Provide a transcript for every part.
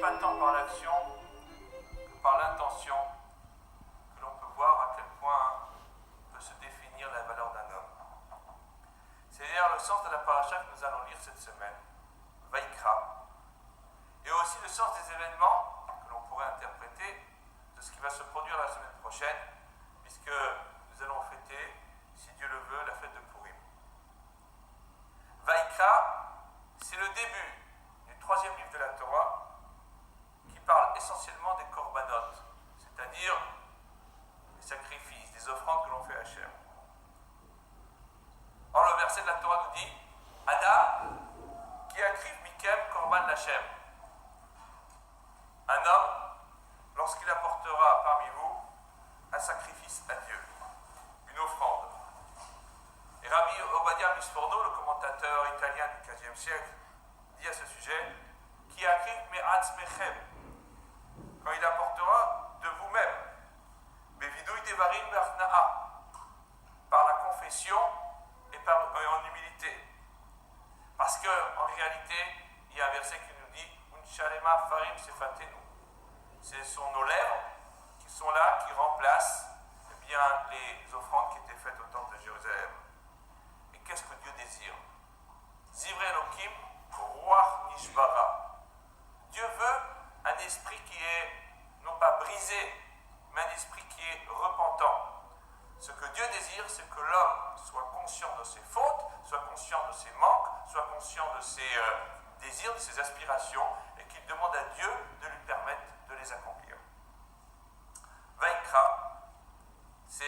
pas tant par l'action que par l'intention que l'on peut voir à quel point peut se définir la valeur d'un homme. C'est d'ailleurs le sens de la paracha que nous allons lire cette semaine, Vaïkra, et aussi le sens des événements que l'on pourrait interpréter de ce qui va se produire la semaine prochaine, puisque nous allons fêter, si Dieu le veut, la fête de Purim. Vaïkra, c'est le début du troisième livre de la Torah qui parle essentiellement des korbanot, c'est-à-dire des sacrifices, des offrandes que l'on fait à Hachem. Or, le verset de la Torah nous dit Adam, qui akriv mikem korban l'Hachem. Un homme, lorsqu'il apportera parmi vous un sacrifice à Dieu, une offrande. Et Rabbi Ovadia Misforno, le commentateur italien du XVe siècle, dit à ce sujet qui akriv me'atzmechem, quand il apportera de vous-même, bevidouy devarim be'achna'a, par la confession et en humilité. Parce qu'en réalité, il y a un verset qui nous dit Unchalema farim sefatenu. Ce sont nos lèvres qui sont là, qui remplacent les offrandes qui étaient faites au temple de Jérusalem. Et qu'est-ce que Dieu désire? Zivre Elohim, Ruach Nishbara. Dieu veut un esprit qui est non pas brisé, mais un esprit qui est repentant. Ce que Dieu désire, c'est que l'homme soit conscient de ses fautes, soit conscient de ses manques, soit conscient de ses désirs, de ses aspirations, et qu'il demande à Dieu de lui permettre de les accomplir. Vaïkra, c'est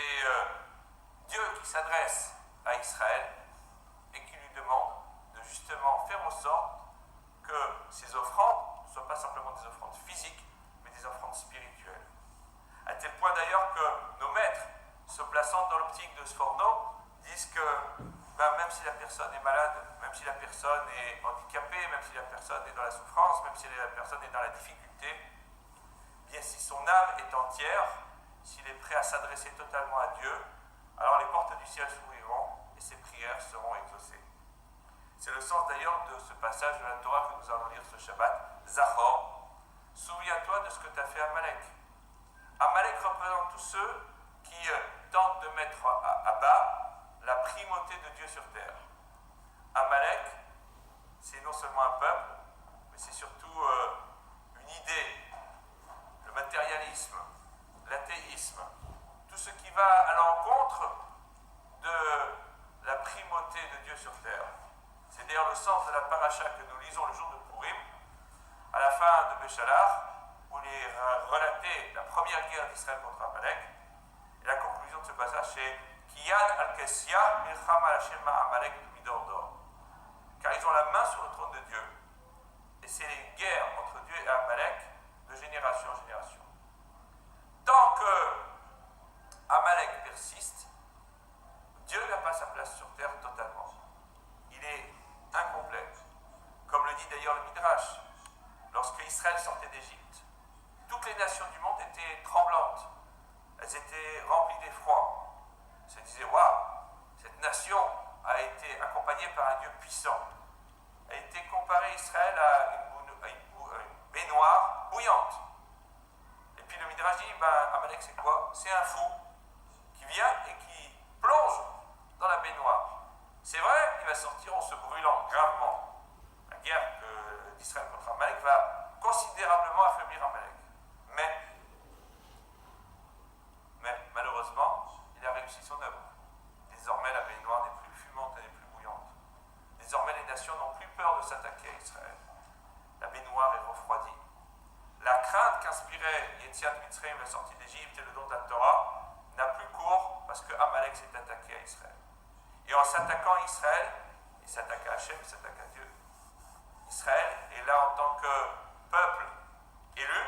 Dieu qui s'adresse à Israël et qui lui demande de justement faire en sorte que ces offrandes ne soient pas simplement des offrandes physiques, mais des offrandes spirituelles. À tel point d'ailleurs que nos maîtres, se plaçant dans l'optique de Sforno, disent que même si la personne est malade, même si la personne est handicapée, même si la personne est dans la souffrance, même si la personne est dans la difficulté, bien si son âme est entière, s'il est prêt à s'adresser totalement à Dieu, alors les portes du ciel s'ouvriront et ses prières seront exaucées. C'est le sens d'ailleurs de ce passage de la Torah que nous allons lire ce Shabbat, Zachor, souviens-toi de ce que tu as fait à Amalek. Amalek représente tous ceux qui tentent de mettre à bas la primauté de Dieu sur terre. Amalek, c'est non seulement un peuple, mais c'est surtout une idée, le matérialisme, l'athéisme, tout ce qui va à l'encontre de la primauté de Dieu sur terre. C'est d'ailleurs le sens de la paracha que nous lisons le jour de Purim, à la fin de Béchalar, où il est relaté la première guerre d'Israël contre Amalek. Et la conclusion de ce passage, c'est Kiyad al-Kessia milcham al-Hashem Amalek midor. Car ils ont la main sur le trône de Dieu. Et c'est les guerres entre Dieu et Amalek de génération en génération. Tant que Amalek persiste, Dieu n'a pas sa place sur terre totalement. Il est incomplet. Comme le dit d'ailleurs le Midrash, lorsque Israël sortait d'Égypte, toutes les nations du monde étaient tremblantes. Elles étaient remplies d'effroi. Elles se disaient, waouh, cette nation a été accompagnée par un Dieu puissant. A été comparé Israël à une baignoire bouillante. Et puis le Midrash dit, Amalek c'est quoi? C'est un fou qui vient et qui plonge dans la baignoire. C'est vrai, il va sortir en se brûlant gravement. La guerre d'Israël contre Amalek va considérablement affaiblir Amalek. Mais malheureusement, il a réussi son œuvre. Désormais, la baignoire n'est plus fumante, elle n'est plus bouillante. Désormais, les nations n'ont plus peur de s'attaquer à Israël. La baignoire est refroidie. La crainte qu'inspirait Yetziat Mitzrayim, la sortie d'Égypte et le don de la Torah, n'a plus cours parce que Amalek s'est attaqué à Israël. Et en s'attaquant à Israël, il s'attaque à Hachem, il s'attaque à Dieu. Israël est là en tant que peuple élu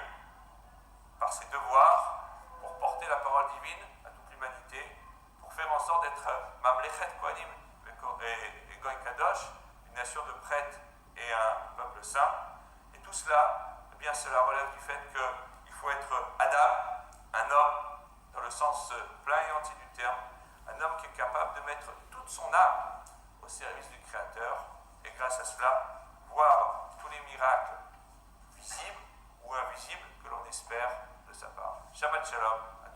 par ses devoirs pour porter la parole divine à toute l'humanité, pour faire en sorte d'être Mamlechet Kohanim et Goy Kadosh, une nation de prêtres et un peuple saint. Et tout cela, eh bien, cela relève du fait qu'il faut être Adam, un homme dans le sens plein et entier du terme, un homme qui est capable de mettre toute son âme au service du Créateur et grâce à cela, voir tous les miracles visibles Shabbat Shalom.